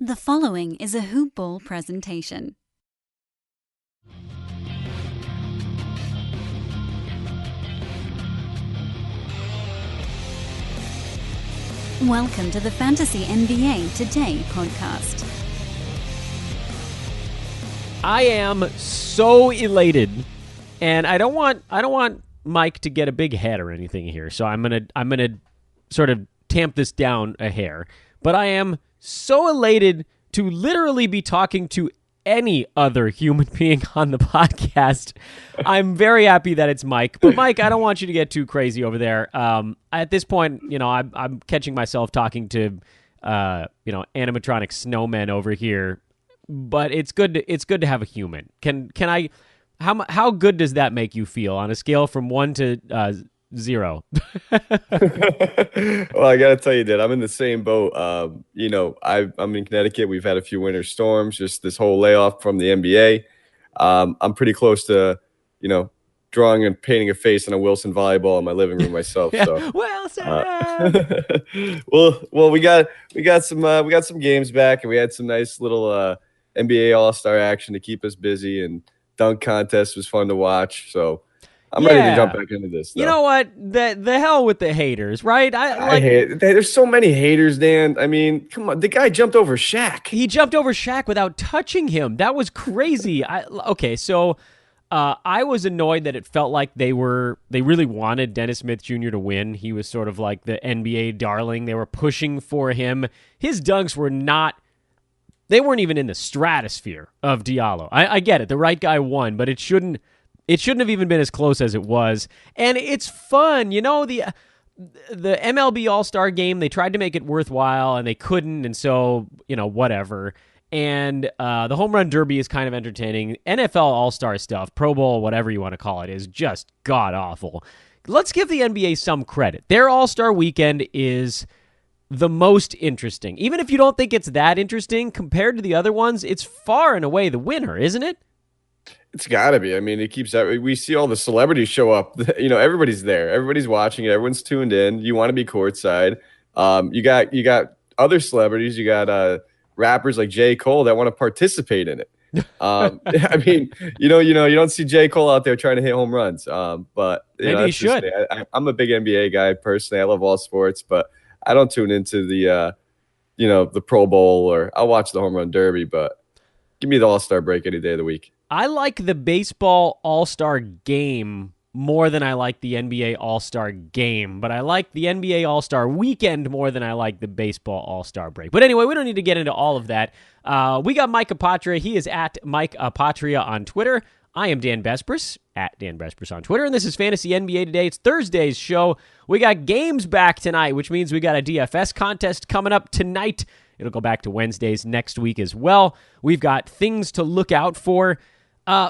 The following is a Hoop Ball presentation. Welcome to the Fantasy NBA Today podcast. I am so elated, and I don't want Mike to get a big head or anything here. So I'm gonna sort of tamp this down a hair. But I am so elated to literally be talking to any other human being on the podcast. I'm very happy that it's Mike. But Mike, I don't want you to get too crazy over there. At this point, I'm catching myself talking to animatronic snowmen over here. But it's good to have a human. Can I? How good does that make you feel on a scale from 1 to 0? Well, I gotta tell you, Dad, I'm in the same boat. I'm in Connecticut. We've had a few winter storms, just this whole layoff from the NBA. I'm pretty close to, drawing and painting a face on a Wilson volleyball in my living room myself. Yeah. So Wilson. Well, we got some games back, and we had some nice little NBA All-Star action to keep us busy, and dunk contest was fun to watch. So I'm ready to jump back into this. You know what? The hell with the haters, right? I hate it. There's so many haters, Dan. I mean, come on. The guy jumped over Shaq. He jumped over Shaq without touching him. That was crazy. I was annoyed that it felt like they really wanted Dennis Smith Jr. to win. He was sort of like the NBA darling. They were pushing for him. His dunks weren't even in the stratosphere of Diallo. I get it. The right guy won, but it shouldn't have even been as close as it was. And it's fun. The MLB All-Star game, they tried to make it worthwhile, and they couldn't, and so, whatever. And the Home Run Derby is kind of entertaining. NFL All-Star stuff, Pro Bowl, whatever you want to call it, is just god-awful. Let's give the NBA some credit. Their All-Star weekend is the most interesting. Even if you don't think it's that interesting, compared to the other ones, it's far and away the winner, isn't it? It's got to be. I mean, we see all the celebrities show up. Everybody's there. Everybody's watching it. Everyone's tuned in. You want to be courtside. You got other celebrities. You got rappers like J. Cole that want to participate in it. I mean, you don't see J. Cole out there trying to hit home runs. But maybe he should. I'm a big NBA guy personally. I love all sports, but I don't tune into the Pro Bowl, or I'll watch the Home Run Derby, but give me the All-Star break any day of the week. I like the baseball All-Star game more than I like the NBA All-Star game, but I like the NBA All-Star weekend more than I like the baseball All-Star break. But anyway, we don't need to get into all of that. We got Mike Apotria. He is at Mike Apotria on Twitter. I am Dan Besbris, at Dan Besbris on Twitter, and this is Fantasy NBA Today. It's Thursday's show. We got games back tonight, which means we got a DFS contest coming up tonight. It'll go back to Wednesdays next week as well. We've got things to look out for.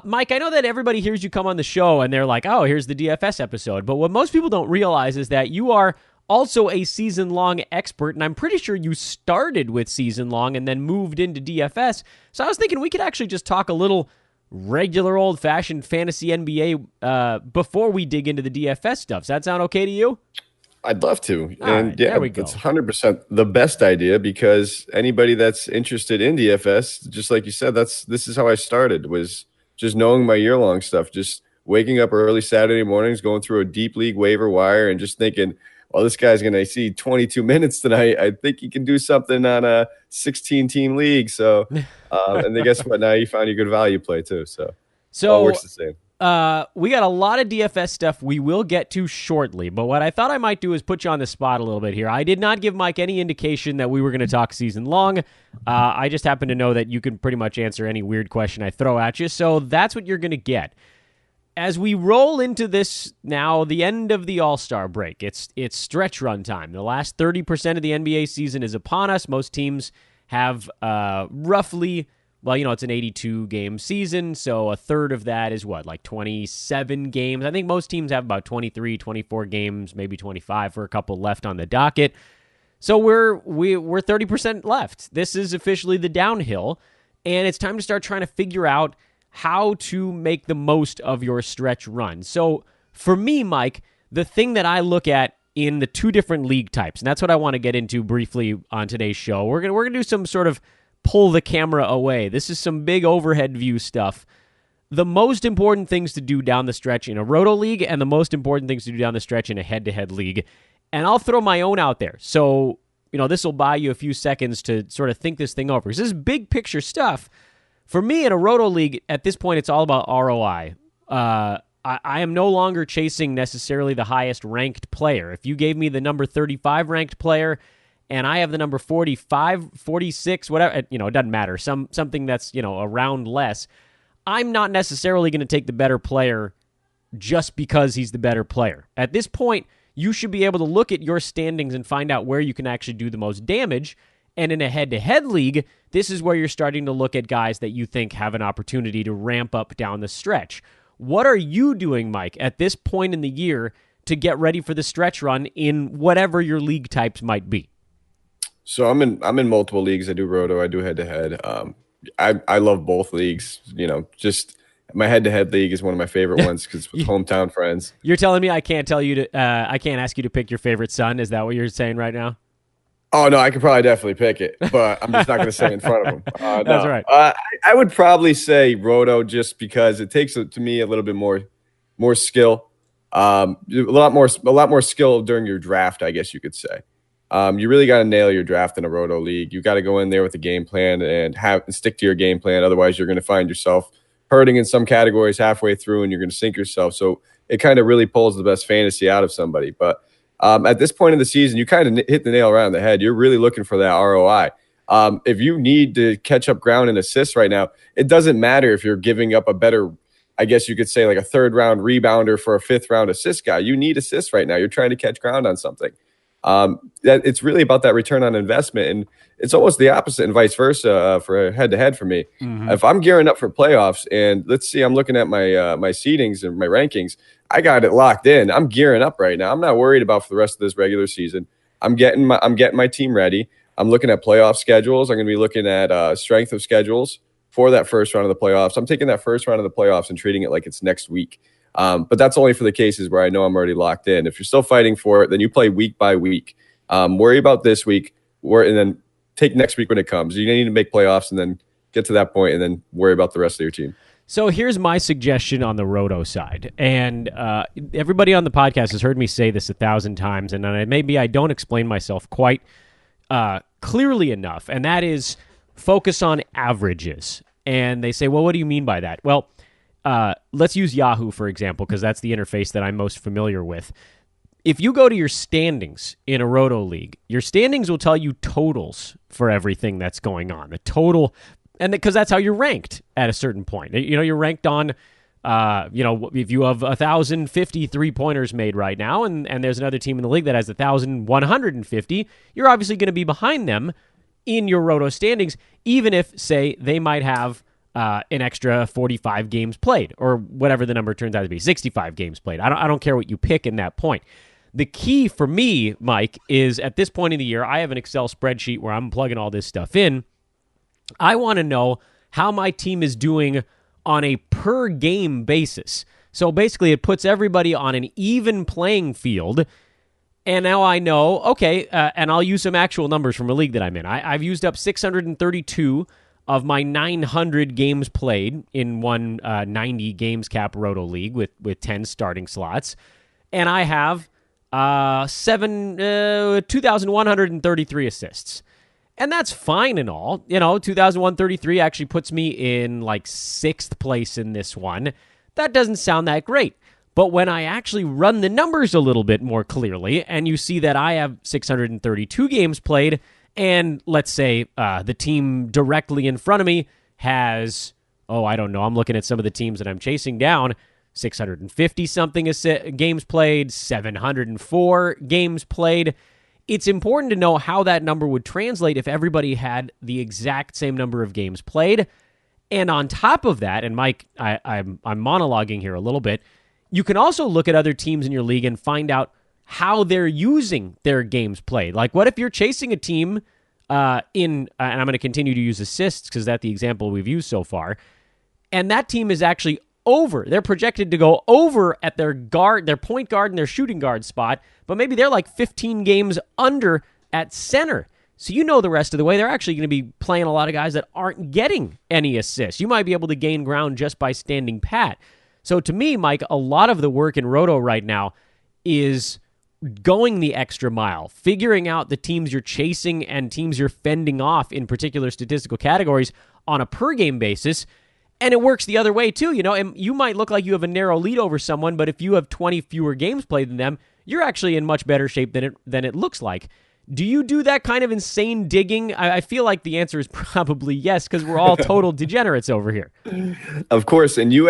Mike, I know that everybody hears you come on the show and they're like, oh, here's the DFS episode. But what most people don't realize is that you are also a season-long expert, and I'm pretty sure you started with season-long and then moved into DFS. So I was thinking we could actually just talk a little regular old-fashioned fantasy NBA before we dig into the DFS stuff. Does that sound okay to you? I'd love to. All right, there we go. It's 100% the best idea, because anybody that's interested in DFS, just like you said, this is how I started, was just knowing my year-long stuff, just waking up early Saturday mornings, going through a deep league waiver wire and just thinking, well, this guy's going to see 22 minutes tonight. I think he can do something on a 16-team league. So, and then guess what? Now you find a good value play too. So all works the same. We got a lot of DFS stuff we will get to shortly, but what I thought I might do is put you on the spot a little bit here. I did not give Mike any indication that we were going to talk season long. I just happen to know that you can pretty much answer any weird question I throw at you, so that's what you're going to get. As we roll into this now, the end of the All-Star break, it's stretch run time. The last 30% of the NBA season is upon us. Most teams have roughly... Well, it's an 82-game season, so a third of that is like 27 games. I think most teams have about 23, 24 games, maybe 25 for a couple left on the docket. So we're 30% left. This is officially the downhill, and it's time to start trying to figure out how to make the most of your stretch run. So for me, Mike, the thing that I look at in the two different league types, and that's what I want to get into briefly on today's show. We're gonna do some sort of pull the camera away. This is some big overhead view stuff. The most important things to do down the stretch in a roto league and the most important things to do down the stretch in a head-to-head league. And I'll throw my own out there. So, this will buy you a few seconds to sort of think this thing over. Because this is big picture stuff. For me, in a roto league, at this point, it's all about ROI. I am no longer chasing necessarily the highest ranked player. If you gave me the number 35 ranked player and I have the number 45, 46, whatever, it doesn't matter. Something that's, a round less. I'm not necessarily going to take the better player just because he's the better player. At this point, you should be able to look at your standings and find out where you can actually do the most damage. And in a head-to-head league, this is where you're starting to look at guys that you think have an opportunity to ramp up down the stretch. What are you doing, Mike, at this point in the year to get ready for the stretch run in whatever your league types might be? So I'm in multiple leagues. I do roto. I do head-to-head. I love both leagues. Just my head-to-head league is one of my favorite ones because it's with hometown friends. You're telling me I can't ask you to pick your favorite son? Is that what you're saying right now? Oh no, I could probably definitely pick it, but I'm just not going to say it in front of him. That's right. I would probably say roto just because it takes to me a little bit more skill, a lot more skill during your draft, I guess you could say. You really got to nail your draft in a roto league. You got to go in there with a game plan and stick to your game plan. Otherwise, you're going to find yourself hurting in some categories halfway through, and you're going to sink yourself. So it kind of really pulls the best fantasy out of somebody. But at this point in the season, you kind of hit the nail around the head. You're really looking for that ROI. If you need to catch up ground in assists right now, it doesn't matter if you're giving up a better, I guess you could say, like a third-round rebounder for a fifth-round assist guy. You need assists right now. You're trying to catch ground on something. It's really about that return on investment, and it's almost the opposite and vice versa for head-to-head for me. Mm-hmm. If I'm gearing up for playoffs, and let's see, I'm looking at my seedings and my rankings, I got it locked in. I'm gearing up right now. I'm not worried about for the rest of this regular season. I'm getting my team ready. I'm looking at playoff schedules. I'm going to be looking at strength of schedules for that first round of the playoffs. I'm taking that first round of the playoffs and treating it like it's next week. But that's only for the cases where I know I'm already locked in. If you're still fighting for it, then you play week by week. Worry about this week, and then take next week when it comes. You need to make playoffs and then get to that point and then worry about the rest of your team. So here's my suggestion on the roto side. And everybody on the podcast has heard me say this 1,000 times, and maybe I don't explain myself quite clearly enough, and that is focus on averages. And they say, well, what do you mean by that? Well, let's use Yahoo, for example, because that's the interface that I'm most familiar with. If you go to your standings in a roto league, your standings will tell you totals for everything that's going on. The total, and because that's how you're ranked at a certain point. You're ranked on, if you have 1,050 3-pointers made right now, and there's another team in the league that has 1,150, you're obviously going to be behind them in your roto standings, even if, say, they might have an extra 45 games played, or whatever the number turns out to be, 65 games played. I don't care what you pick in that point. The key for me, Mike, is at this point in the year, I have an Excel spreadsheet where I'm plugging all this stuff in. I want to know how my team is doing on a per-game basis. So basically, it puts everybody on an even playing field. And now I know, okay, and I'll use some actual numbers from a league that I'm in. I've used up 632 of my 900 games played in one 90 games cap roto league with 10 starting slots. And I have 2,133 assists. And that's fine and all. 2,133 actually puts me in like 6th place in this one. That doesn't sound that great. But when I actually run the numbers a little bit more clearly, and you see that I have 632 games played, and let's say the team directly in front of me has, I don't know, I'm looking at some of the teams that I'm chasing down, 650-something games played, 704 games played. It's important to know how that number would translate if everybody had the exact same number of games played. And on top of that, and Mike, I'm monologuing here a little bit, you can also look at other teams in your league and find out how they're using their games played. Like, what if you're chasing a team and I'm going to continue to use assists because that's the example we've used so far, and that team is actually over. They're projected to go over at their point guard and their shooting guard spot, but maybe they're like 15 games under at center. So the rest of the way, they're actually going to be playing a lot of guys that aren't getting any assists. You might be able to gain ground just by standing pat. So to me, Mike, a lot of the work in Roto right now is going the extra mile, figuring out the teams you're chasing and teams you're fending off in particular statistical categories on a per-game basis. And it works the other way, too. And you might look like you have a narrow lead over someone, but if you have 20 fewer games played than them, you're actually in much better shape than it looks like. Do you do that kind of insane digging? I feel like the answer is probably yes, because we're all total degenerates over here. Of course, and you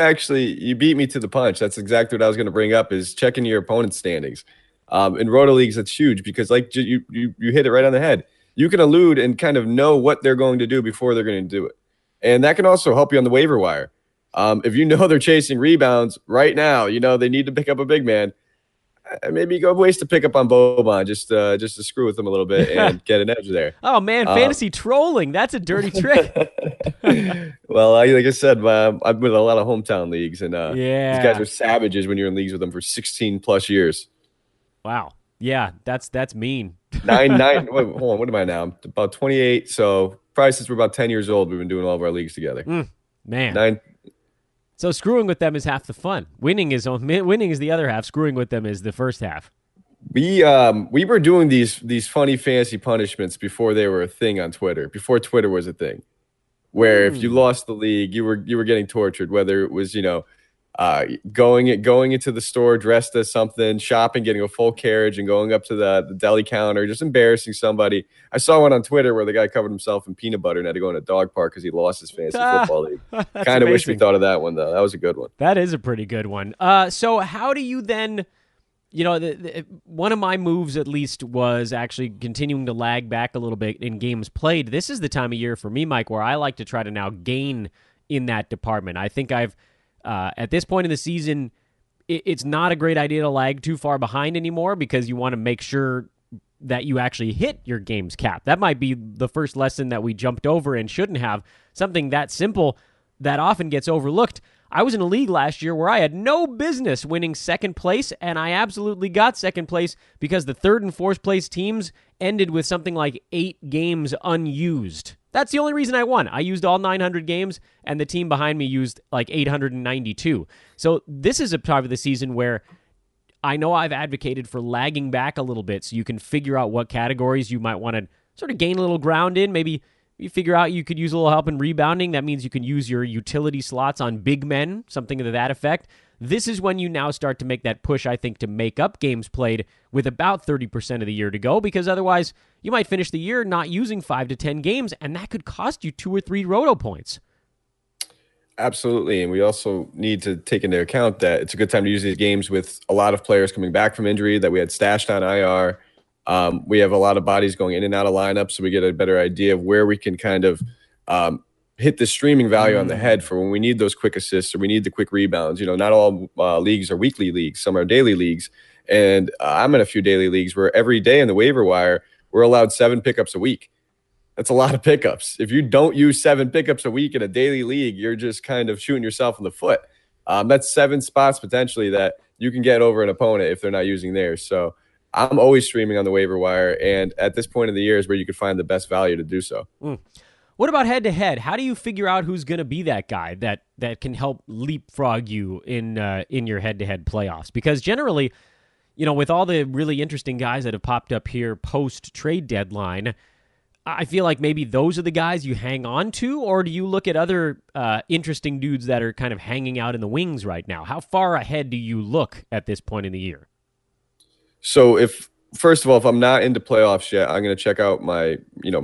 beat me to the punch. That's exactly what I was going to bring up, is checking your opponent's standings. In Roto Leagues, that's huge because like you hit it right on the head. You can allude and kind of know what they're going to do before they're going to do it. And that can also help you on the waiver wire. If you know they're chasing rebounds right now, they need to pick up a big man. Maybe go waste a pickup on Boban just to screw with them a little bit and get an edge there. Oh, man, fantasy trolling. That's a dirty trick. Well, like I said, I'm with a lot of hometown leagues, and these guys are savages when you're in leagues with them for 16-plus years. Wow. Yeah, that's mean. Hold on, what am I now? I'm about 28, so probably since we're about 10 years old, we've been doing all of our leagues together. Man. So screwing with them is half the fun. Winning is the other half. Screwing with them is the first half. We were doing these funny fantasy punishments before they were a thing on Twitter, before Twitter was a thing, where if you lost the league, you were getting tortured, whether it was, going into the store dressed as something, shopping, getting a full carriage and going up to the deli counter, just embarrassing somebody. I saw one on Twitter where the guy covered himself in peanut butter and had to go in a dog park because he lost his fantasy football league. Kind of wish we thought of that one, though. That was a good one. That is a pretty good one. So how do you then, one of my moves at least was actually continuing to lag back a little bit in games played. This is the time of year for me, Mike, where I like to try to now gain in that department. I think I've at this point in the season, it's not a great idea to lag too far behind anymore because you want to make sure that you actually hit your game's cap. That might be the first lesson that we jumped over and shouldn't have. Something that simple that often gets overlooked. I was in a league last year where I had no business winning second place, and I absolutely got second place because the third and fourth place teams ended with something like 8 games unused. That's the only reason I won. I used all 900 games, and the team behind me used like 892. So this is a part of the season where I know I've advocated for lagging back a little bit so you can figure out what categories you might want to sort of gain a little ground in. Maybe you figure out you could use a little help in rebounding. That means you can use your utility slots on big men, something to that effect. This is when you now start to make that push, I think, to make up games played with about 30% of the year to go, because otherwise you might finish the year not using 5 to 10 games, and that could cost you 2 or 3 roto points. Absolutely, and we also need to take into account that it's a good time to use these games with a lot of players coming back from injury that we had stashed on IR. We have a lot of bodies going in and out of lineups, so we get a better idea of where we can kind of hit the streaming value on the head for when we need those quick assists or we need the quick rebounds. Not all leagues are weekly leagues. Some are daily leagues. And I'm in a few daily leagues where every day in the waiver wire, we're allowed 7 pickups a week. That's a lot of pickups. If you don't use 7 pickups a week in a daily league, you're just kind of shooting yourself in the foot. That's 7 spots potentially that you can get over an opponent if they're not using theirs. So I'm always streaming on the waiver wire. And at this point of the year is where you could find the best value to do so. What about head-to-head? How do you figure out who's going to be that guy that can help leapfrog you in your head-to-head playoffs? Because generally, with all the really interesting guys that have popped up here post-trade deadline, I feel like maybe those are the guys you hang on to, or do you look at other interesting dudes that are kind of hanging out in the wings right now? How far ahead do you look at this point in the year? So first of all, if I'm not into playoffs yet, I'm going to check out my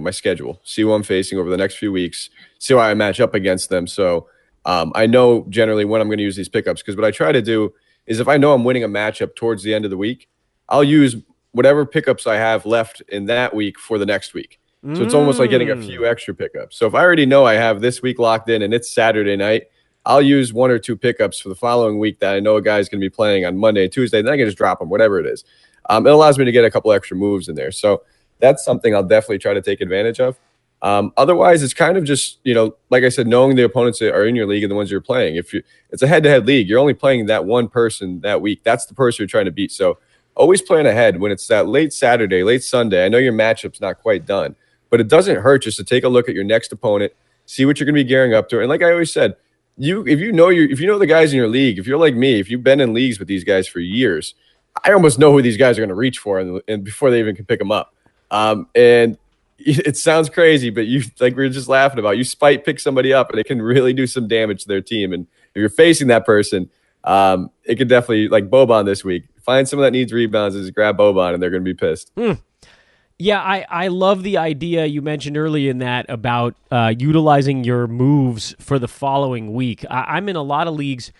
schedule, see who I'm facing over the next few weeks, see how I match up against them. So I know generally when I'm going to use these pickups, because what I try to do is if I know I'm winning a matchup towards the end of the week, I'll use whatever pickups I have left in that week for the next week. So it's almost like getting a few extra pickups. So if I already know I have this week locked in and it's Saturday night, I'll use 1 or 2 pickups for the following week that I know a guy's going to be playing on Monday and Tuesday. Then I can just drop them, whatever it is. It allows me to get a couple extra moves in there. So that's something I'll definitely try to take advantage of. Otherwise, it's kind of just, like I said, knowing the opponents that are in your league and the ones you're playing. It's a head-to-head league, you're only playing that one person that week. That's the person you're trying to beat. So always plan ahead when it's that late Saturday, late Sunday. I know your matchup's not quite done, but it doesn't hurt just to take a look at your next opponent, see what you're going to be gearing up to. And like I always said, if you know the guys in your league, if you're like me, if you've been in leagues with these guys for years, I almost know who these guys are going to reach for and before they even can pick them up. And it sounds crazy, but like we were just laughing about, you spite pick somebody up and it can really do some damage to their team. And if you're facing that person, it could definitely, like Boban this week, find someone that needs rebounds and just grab Boban and they're going to be pissed. Yeah, I love the idea you mentioned early in that about utilizing your moves for the following week. I'm in a lot of leagues.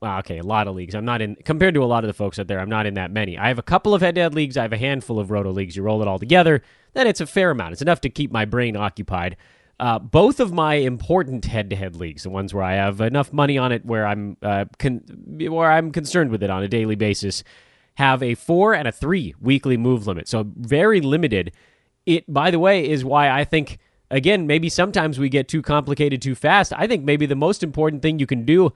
Well, okay, a lot of leagues. I'm not in, compared to a lot of the folks out there, I'm not in that many. I have a couple of head-to-head leagues. I have a handful of roto leagues. You roll it all together, then it's a fair amount. It's enough to keep my brain occupied. Both of my important head-to-head leagues, the ones where I have enough money on it where I'm concerned with it on a daily basis, have a 4 and a 3 weekly move limit. So very limited. It, by the way, is why I think, again, maybe sometimes we get too complicated too fast. I think maybe the most important thing you can do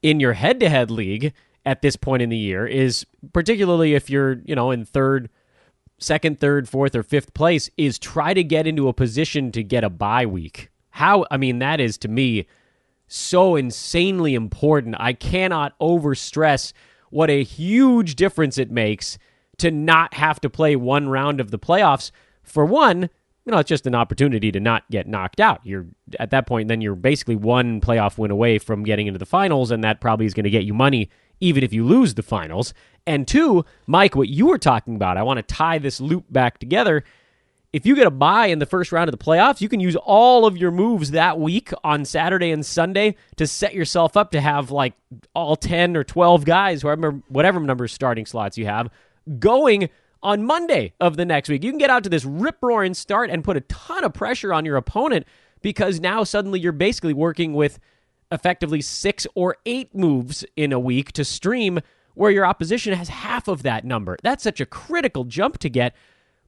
in your head-to-head league at this point in the year is, particularly if you're, in second, third, fourth, or fifth place, is try to get into a position to get a bye week. That is, to me, so insanely important. I cannot overstress what a huge difference it makes to not have to play one round of the playoffs. For one, it's just an opportunity to not get knocked out. You're at that point, then you're basically one playoff win away from getting into the finals, and that probably is going to get you money even if you lose the finals. And two, Mike, what you were talking about, I want to tie this loop back together. If you get a bye in the first round of the playoffs, you can use all of your moves that week on Saturday and Sunday to set yourself up to have like all 10 or 12 guys, whatever number of starting slots you have, going on Monday of the next week. You can get out to this rip-roaring start and put a ton of pressure on your opponent because now suddenly you're basically working with effectively 6 or 8 moves in a week to stream where your opposition has half of that number. That's such a critical jump to get.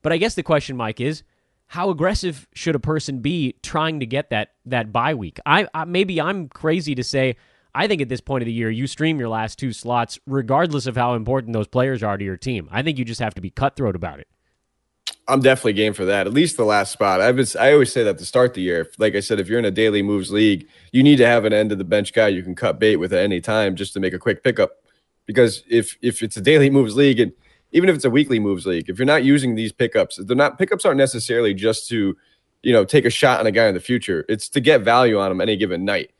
But I guess the question, Mike, is how aggressive should a person be trying to get that bye week? Maybe I'm crazy to say, I think at this point of the year, you stream your last 2 slots regardless of how important those players are to your team. I think you just have to be cutthroat about it. I'm definitely game for that. At least the last spot. I always say that to start the year. Like I said, if you're in a daily moves league, you need to have an end of the bench guy you can cut bait with at any time just to make a quick pickup. Because if it's a daily moves league, and even if it's a weekly moves league, if you're not using these pickups, pickups aren't necessarily just to, take a shot on a guy in the future. It's to get value on him any given night.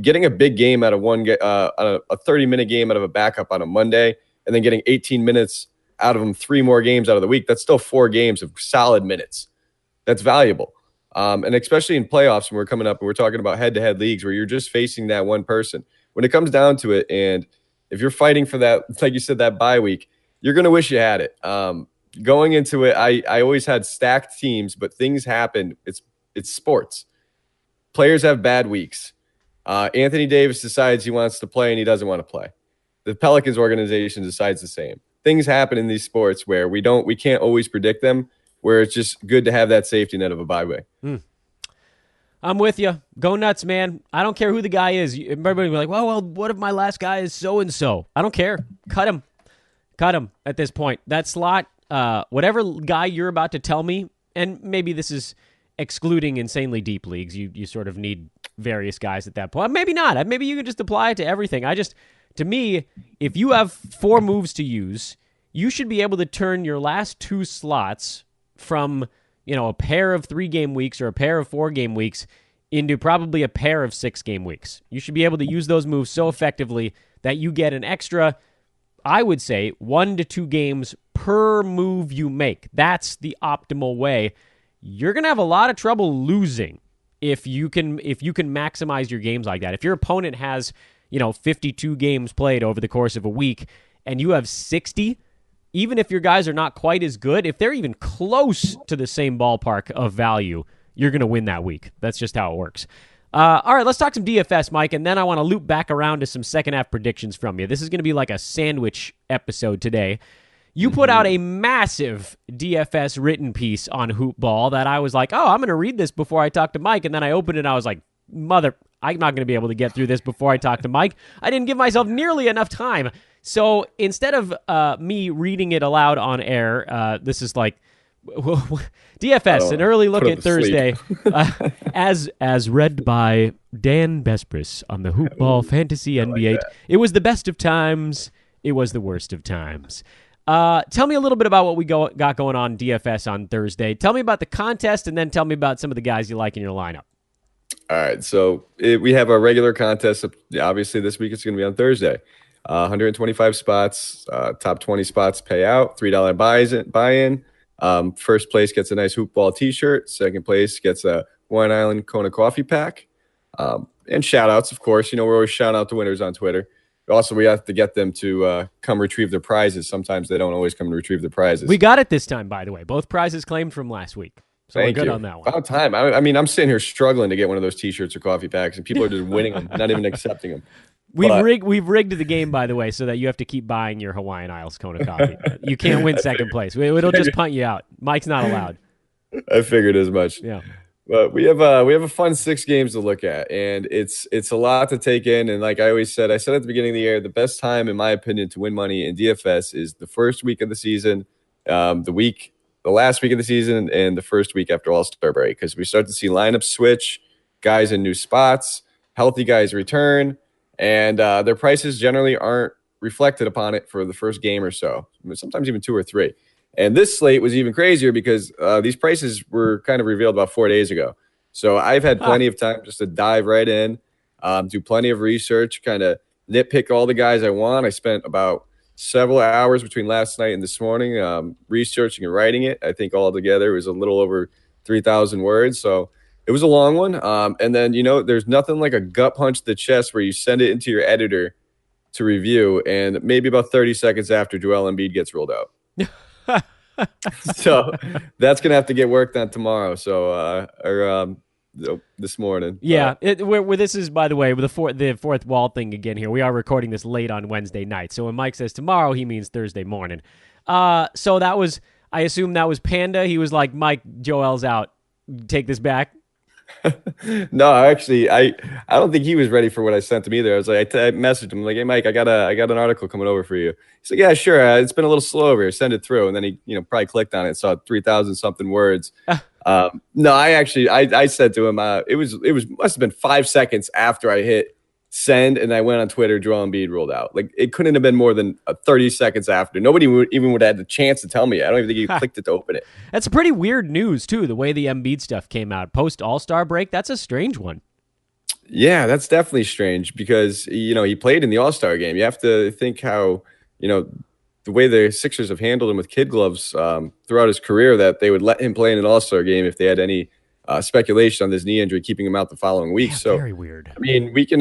Getting a big game out of a 30-minute game out of a backup on a Monday, and then getting 18 minutes out of them, 3 more games out of the week, that's still 4 games of solid minutes. That's valuable. And especially in playoffs when we're coming up and we're talking about head-to-head leagues where you're just facing that one person. When it comes down to it, and if you're fighting for that, like you said, that bye week, you're going to wish you had it. Going into it, I always had stacked teams, but things happen. It's sports. Players have bad weeks. Anthony Davis decides he wants to play and he doesn't want to play. The Pelicans organization decides the same. Things happen in these sports where we can't always predict them, where it's just good to have that safety net of a bye week. I'm with you. Go nuts, man. I don't care who the guy is. Everybody will be like, well, what if my last guy is so-and-so? I don't care. Cut him. Cut him at this point. That slot, whatever guy you're about to tell me, and maybe this is excluding insanely deep leagues. You sort of need various guys at that point. Maybe not. Maybe you can just apply it to everything. To me, if you have 4 moves to use, you should be able to turn your last 2 slots from, a pair of 3-game weeks or a pair of 4-game weeks into probably a pair of 6-game weeks. You should be able to use those moves so effectively that you get an extra, I would say, 1 to 2 games per move you make. That's the optimal way. You're going to have a lot of trouble losing if you can maximize your games like that. If your opponent has 52 games played over the course of a week, and you have 60, even if your guys are not quite as good, if they're even close to the same ballpark of value, you're going to win that week. That's just how it works. All right, let's talk some DFS, Mike, and then I want to loop back around to some second-half predictions from you. This is going to be like a sandwich episode today. You put out a massive DFS written piece on Hoopball that I was like, I'm going to read this before I talk to Mike, and then I opened it and I was like, I'm not going to be able to get through this before I talk to Mike. I didn't give myself nearly enough time. So instead of me reading it aloud on air, this is like DFS, an early look Put at up a sleep. Thursday, as read by Dan Besbris on the Hoopball Fantasy NBA. that. It was the best of times. It was the worst of times. Tell me a little bit about what we got going on DFS on Thursday. Tell me about the contest, and then tell me about some of the guys you like in your lineup. All right, so we have our regular contest. Obviously, this week it's going to be on Thursday. 125 spots, top 20 spots pay out, $3 buy-in. First place gets a nice Hoopball t-shirt. Second place gets a Hawaiian Island Kona coffee pack. And shout-outs, of course. We're always shouting out the winners on Twitter. Also, we have to get them to come retrieve their prizes. Sometimes they don't always come to retrieve their prizes. We got it this time, by the way. Both prizes claimed from last week. So we're good on that one. About time. I mean, I'm sitting here struggling to get one of those T-shirts or coffee packs, and people are just winning them, not even accepting them. We've rigged the game, by the way, so that you have to keep buying your Hawaiian Isles Kona coffee. You can't win second place. It'll just punt you out. Mike's not allowed. I figured as much. Yeah. But we have a fun 6 games to look at, and it's a lot to take in. And like I said at the beginning of the year, the best time, in my opinion, to win money in DFS is the first week of the season, the last week of the season, and the first week after All-Star break, because we start to see lineups switch, guys in new spots, healthy guys return, and their prices generally aren't reflected upon it for the first game or so, sometimes even 2 or 3. And this slate was even crazier because these prices were kind of revealed about 4 days ago. So I've had plenty of time just to dive right in, do plenty of research, kind of nitpick all the guys I want. I spent about several hours between last night and this morning researching and writing it. I think altogether it was a little over 3,000 words. So it was a long one. And then, there's nothing like a gut punch to the chest where you send it into your editor to review, and maybe about 30 seconds after Joel Embiid gets ruled out. So that's going to have to get worked on tomorrow. So, this morning. Yeah. Where this is, by the way, the fourth wall thing again here. We are recording this late on Wednesday night. So when Mike says tomorrow, he means Thursday morning. So I assume that was Panda. He was like, Mike, Joel's out. Take this back. No, actually, I don't think he was ready for what I sent him either. I was like, I messaged him like, "Hey, Mike, I got an article coming over for you." He's like, "Yeah, sure. It's been a little slow over here. Send it through." And then he, probably clicked on it, saw 3,000 something words. No, I said to him, it must have been 5 seconds after I hit send, and I went on Twitter, Joel Embiid ruled out. Like, it couldn't have been more than 30 seconds after. Nobody would have had the chance to tell me. I don't even think he clicked it to open it. That's pretty weird news, too, the way the Embiid stuff came out. Post All-Star break, that's a strange one. Yeah, that's definitely strange because, he played in the All-Star game. You have to think how, the way the Sixers have handled him with kid gloves throughout his career, that they would let him play in an All-Star game if they had any speculation on this knee injury, keeping him out the following week. Yeah, so very weird. I mean, we can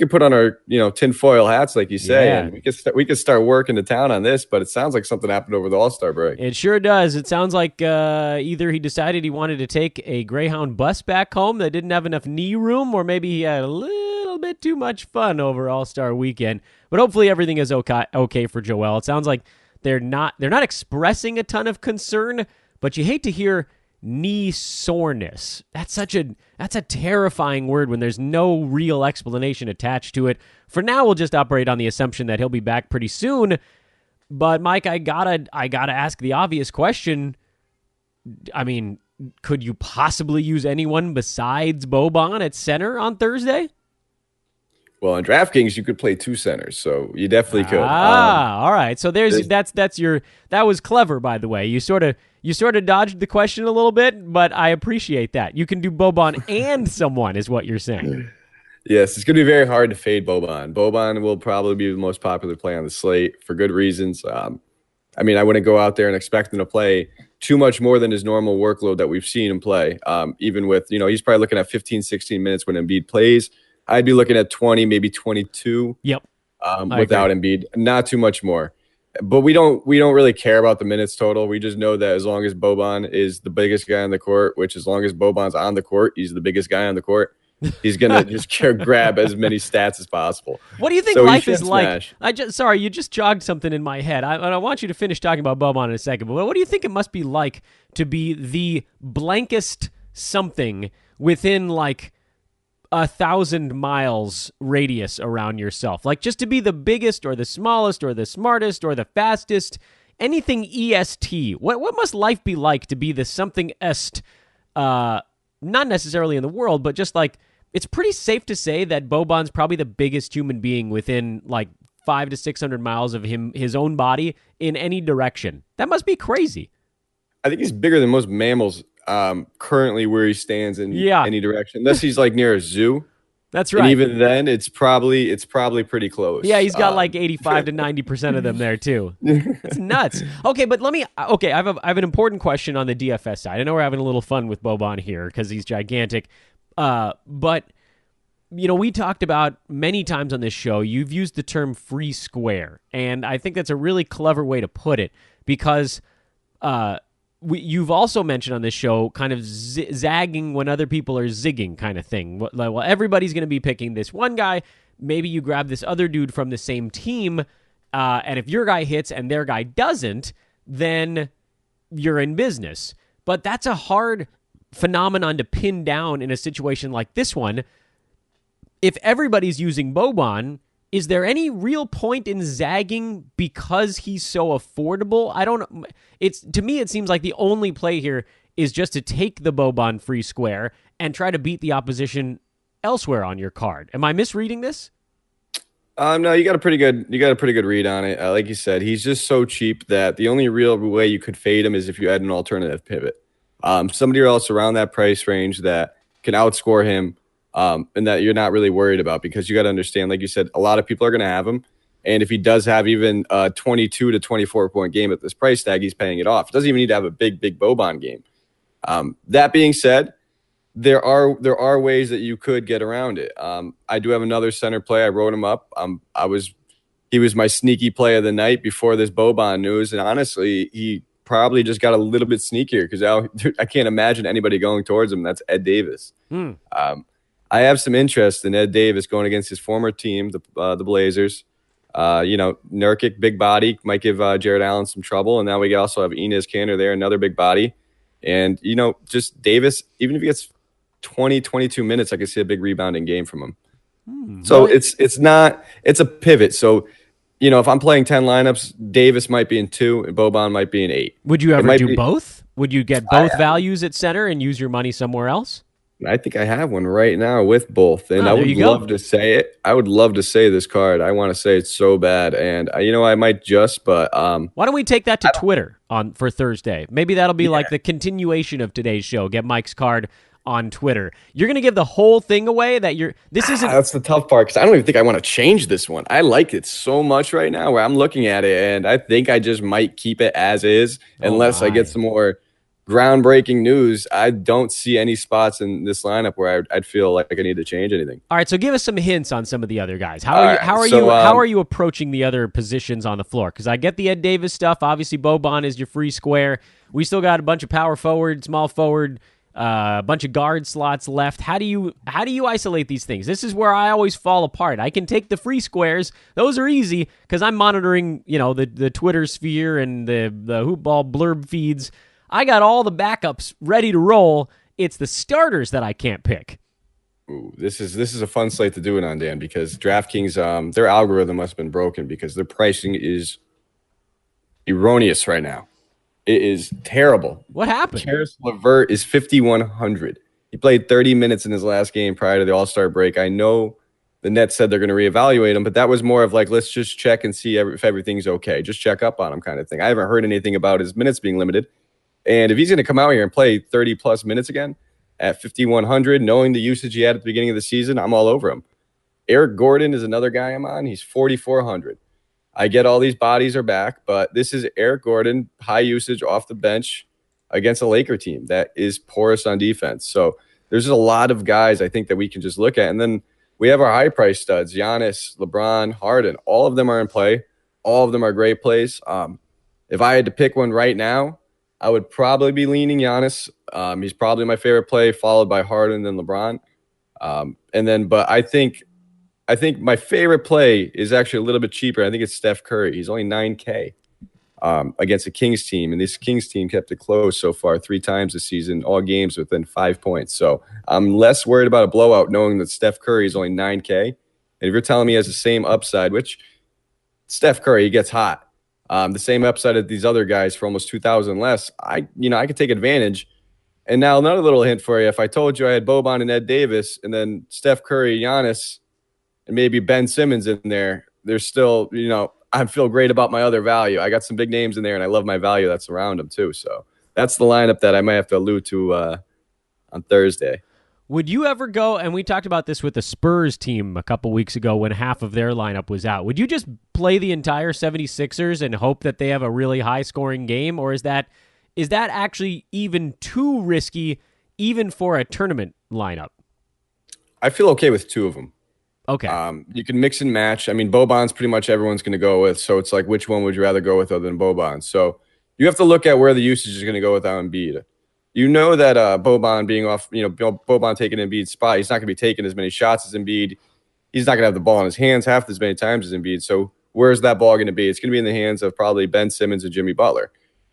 put on our tinfoil hats, like you say, and we could start working the town on this. But it sounds like something happened over the All-Star break. It sure does. It sounds like either he decided he wanted to take a Greyhound bus back home that didn't have enough knee room, or maybe he had a little bit too much fun over All-Star weekend. But hopefully everything is okay for Joel. It sounds like they're not expressing a ton of concern, but you hate to hear knee soreness. That's a terrifying word when there's no real explanation attached to it. For now, we'll just operate on the assumption that he'll be back pretty soon. But Mike, I gotta ask the obvious question. I mean, could you possibly use anyone besides Boban at center on Thursday? Well, in DraftKings, you could play 2 centers, so you definitely could. All right. So that was clever, by the way. You sort of dodged the question a little bit, but I appreciate that. You can do Boban and someone, is what you're saying. Yes, it's going to be very hard to fade Boban. Boban will probably be the most popular play on the slate for good reasons. I wouldn't go out there and expect him to play too much more than his normal workload that we've seen him play. Even with, he's probably looking at 15, 16 minutes when Embiid plays. I'd be looking at 20, maybe 22. Yep. Without Embiid, not too much more. But we don't really care about the minutes total. We just know that as long as Boban is the biggest guy on the court, which as long as Boban's on the court, he's the biggest guy on the court. He's gonna just grab as many stats as possible. What do you think life is like? You just jogged something in my head. I want you to finish talking about Boban in a second. But what do you think it must be like to be the blankest something within like 1,000 miles radius around yourself? Like, just to be the biggest or the smallest or the smartest or the fastest anything EST. What must life be like to be the something est? Not necessarily in the world, but just like it's pretty safe to say that Boban's probably the biggest human being within like 500 to 600 miles of his own body in any direction. That must be crazy. I think he's bigger than most mammals currently where he stands in any direction, unless he's like near a zoo. That's right. And even then, it's probably pretty close. Yeah, he's got like 85 to 90% of them there too. It's nuts. Okay, but I have an important question on the DFS side. I know we're having a little fun with Boban here because he's gigantic. But we talked about many times on this show, you've used the term free square, and I think that's a really clever way to put it because you've also mentioned on this show kind of zagging when other people are zigging kind of thing. Well, everybody's going to be picking this one guy. Maybe you grab this other dude from the same team, and if your guy hits and their guy doesn't, then you're in business. But that's a hard phenomenon to pin down in a situation like this one. If everybody's using Boban, is there any real point in zagging because he's so affordable? To me, it seems like the only play here is just to take the Boban free square and try to beat the opposition elsewhere on your card. Am I misreading this? No, you got a pretty good read on it. Like you said, he's just so cheap that the only real way you could fade him is if you had an alternative pivot. Somebody else around that price range that can outscore him. And that you're not really worried about because you got to understand, like you said, a lot of people are going to have him. And if he does have even a 22 to 24 point game at this price tag, he's paying it off. He doesn't even need to have a big Boban game. That being said, there are ways that you could get around it. I do have another center play. I wrote him up. He was my sneaky play of the night before this Boban news. And honestly, he probably just got a little bit sneakier because I can't imagine anybody going towards him. That's Ed Davis. I have some interest in Ed Davis going against his former team, the Blazers. Nurkic, big body, might give Jared Allen some trouble. And now we also have Enes Kanter there, another big body. And, just Davis, even if he gets 20, 22 minutes, I could see a big rebounding game from him. So it's a pivot. So, if I'm playing 10 lineups, Davis might be in 2 and Boban might be in 8. Would you ever do both? Would you get both values at center and use your money somewhere else? I think I have one right now with both, and I would love to say it. I would love to say this card. I want to say it so bad, and I might but why don't we take that to Twitter for Thursday? Maybe that'll be like the continuation of today's show. Get Mike's card on Twitter. You're going to give the whole thing away this isn't. That's the tough part because I don't even think I want to change this one. I like it so much right now where I'm looking at it, and I think I just might keep it as is unless I get some more groundbreaking news. I don't see any spots in this lineup where I'd feel like I need to change anything. All right, so give us some hints on some of the other guys. How are you approaching the other positions on the floor? Because I get the Ed Davis stuff. Obviously, Boban is your free square. We still got a bunch of power forward, small forward, a bunch of guard slots left. How do you isolate these things? This is where I always fall apart. I can take the free squares; those are easy because I'm monitoring, the Twitter sphere and the hoopball blurb feeds. I got all the backups ready to roll. It's the starters that I can't pick. Ooh, this is a fun slate to do it on, Dan, because DraftKings, their algorithm must have been broken because their pricing is erroneous right now. It is terrible. What happened? Karis LeVert is 5,100. He played 30 minutes in his last game prior to the All-Star break. I know the Nets said they're going to reevaluate him, but that was more of like, let's just check and see if everything's okay. Just check up on him kind of thing. I haven't heard anything about his minutes being limited. And if he's going to come out here and play 30-plus minutes again at 5,100, knowing the usage he had at the beginning of the season, I'm all over him. Eric Gordon is another guy I'm on. He's 4,400. I get all these bodies are back, but this is Eric Gordon, high usage off the bench against a Laker team that is porous on defense. So there's a lot of guys I think that we can just look at. And then we have our high-price studs, Giannis, LeBron, Harden. All of them are in play. All of them are great plays. If I had to pick one right now, I would probably be leaning Giannis. He's probably my favorite play, followed by Harden and LeBron. But I think my favorite play is actually a little bit cheaper. I think it's Steph Curry. He's only $9K against a Kings team, and this Kings team kept it close so far 3 times this season, all games within 5 points. So I'm less worried about a blowout knowing that Steph Curry is only $9K. And if you're telling me he has the same upside, which Steph Curry, he gets hot. the same upside as these other guys for almost 2,000 less. I could take advantage. And now another little hint for you. If I told you I had Boban and Ed Davis and then Steph Curry, Giannis, and maybe Ben Simmons in there, there's still, I feel great about my other value. I got some big names in there, and I love my value that's around them too. So that's the lineup that I might have to allude to on Thursday. Would you ever go, and we talked about this with the Spurs team a couple weeks ago when half of their lineup was out, would you just play the entire 76ers and hope that they have a really high-scoring game, or is that actually even too risky even for a tournament lineup? I feel okay with two of them. Okay. You can mix and match. I mean, Boban's pretty much everyone's going to go with, so it's like which one would you rather go with other than Boban? So you have to look at where the usage is going to go without Embiid. You know that Boban being off, Boban taking Embiid's spot, he's not going to be taking as many shots as Embiid. He's not going to have the ball in his hands half as many times as Embiid. So where's that ball going to be? It's going to be in the hands of probably Ben Simmons and Jimmy Butler.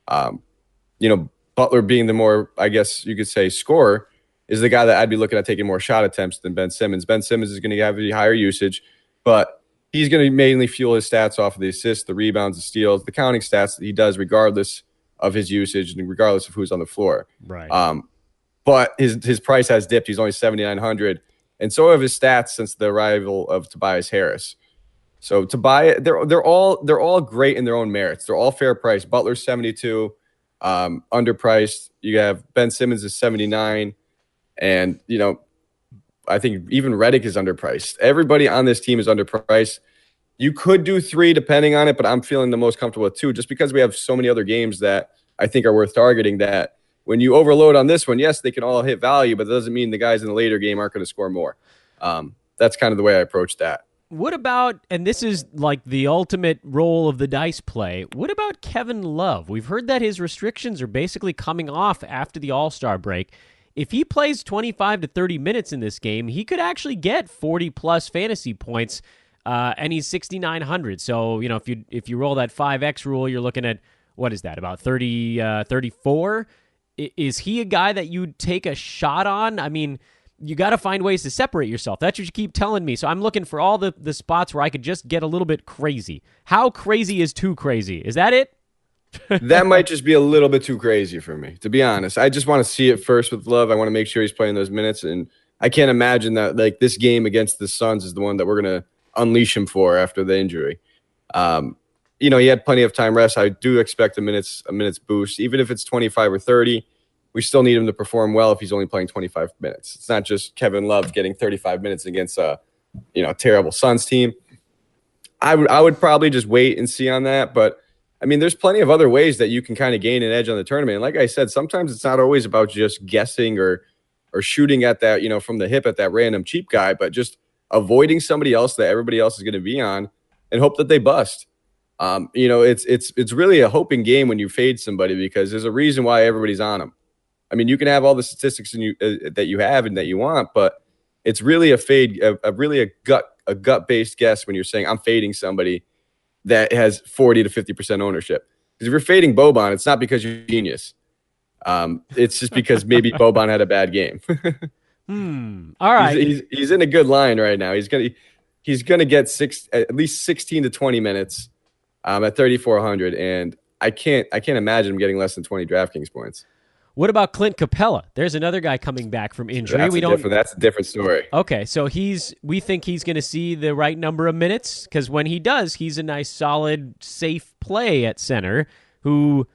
Butler being the more, I guess you could say, scorer, is the guy that I'd be looking at taking more shot attempts than Ben Simmons. Ben Simmons is going to have a higher usage, but he's going to mainly fuel his stats off of the assists, the rebounds, the steals, the counting stats that he does regardless of his usage and regardless of who's on the floor. Right. But his price has dipped. He's only 7,900, and so have his stats since the arrival of Tobias Harris. So Tobias, they're all great in their own merits. They're all fair price. Butler's 72, underpriced. You have Ben Simmons is 79, and I think even Redick is underpriced. Everybody on this team is underpriced. You could do three depending on it, but I'm feeling the most comfortable with two just because we have so many other games that I think are worth targeting that when you overload on this one, yes, they can all hit value, but that doesn't mean the guys in the later game aren't going to score more. That's kind of the way I approach that. What about, and this is like the ultimate roll of the dice play, what about Kevin Love? We've heard that his restrictions are basically coming off after the All-Star break. If he plays 25 to 30 minutes in this game, he could actually get 40-plus fantasy points, and he's 6,900. So, if you roll that 5X rule, you're looking at, what is that, about 34? Is he a guy that you'd take a shot on? I mean, you got to find ways to separate yourself. That's what you keep telling me. So I'm looking for all the spots where I could just get a little bit crazy. How crazy is too crazy? Is that it? That might just be a little bit too crazy for me, to be honest. I just want to see it first with Love. I want to make sure he's playing those minutes, and I can't imagine that like this game against the Suns is the one that we're going to unleash him for after the injury. He had plenty of time rest. I do expect a minutes boost, even if it's 25 or 30. We still need him to perform well if he's only playing 25 minutes. It's not just Kevin Love getting 35 minutes against a terrible Suns team. I would probably just wait and see on that, but I mean, there's plenty of other ways that you can kind of gain an edge on the tournament. And like I said, sometimes it's not always about just guessing or shooting at that, from the hip at that random cheap guy, but just avoiding somebody else that everybody else is going to be on and hope that they bust. It's really a hoping game when you fade somebody because there's a reason why everybody's on them. I mean, you can have all the statistics that you have and that you want, but it's really a fade, a gut-based guess when you're saying I'm fading somebody that has 40 to 50% ownership. Because if you're fading Boban, it's not because you're a genius. It's just because maybe Boban had a bad game. All right. He's in a good line right now. He's gonna get at least 16 to 20 minutes at 3,400, and I can't imagine him getting less than 20 DraftKings points. What about Clint Capella? There's another guy coming back from injury. That's a different story. Okay, so we think he's going to see the right number of minutes because when he does, he's a nice, solid, safe play at center. Who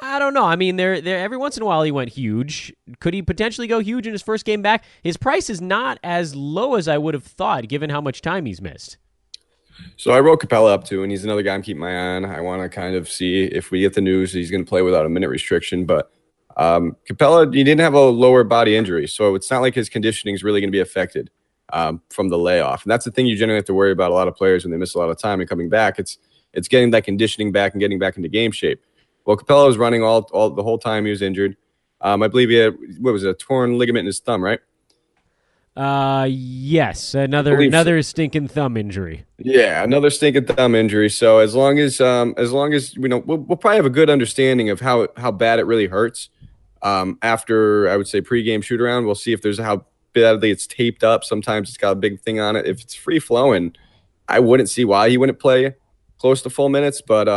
I don't know. I mean, there every once in a while he went huge. Could he potentially go huge in his first game back? His price is not as low as I would have thought, given how much time he's missed. So I wrote Capella up too, and he's another guy I'm keeping my eye on. I want to kind of see if we get the news he's going to play without a minute restriction, but. Capella, he didn't have a lower body injury, so it's not like his conditioning is really going to be affected from the layoff. And that's the thing you generally have to worry about a lot of players when they miss a lot of time and coming back. It's getting that conditioning back and getting back into game shape. Well, Capella was running all the whole time he was injured. I believe he had, a torn ligament in his thumb, right? Yes, another stinking thumb injury. Yeah, another stinking thumb injury. So as long as we'll probably have a good understanding of how bad it really hurts. After I would say pregame shoot around, we'll see if there's how badly it's taped up. Sometimes it's got a big thing on it. If it's free flowing, I wouldn't see why he wouldn't play close to full minutes. But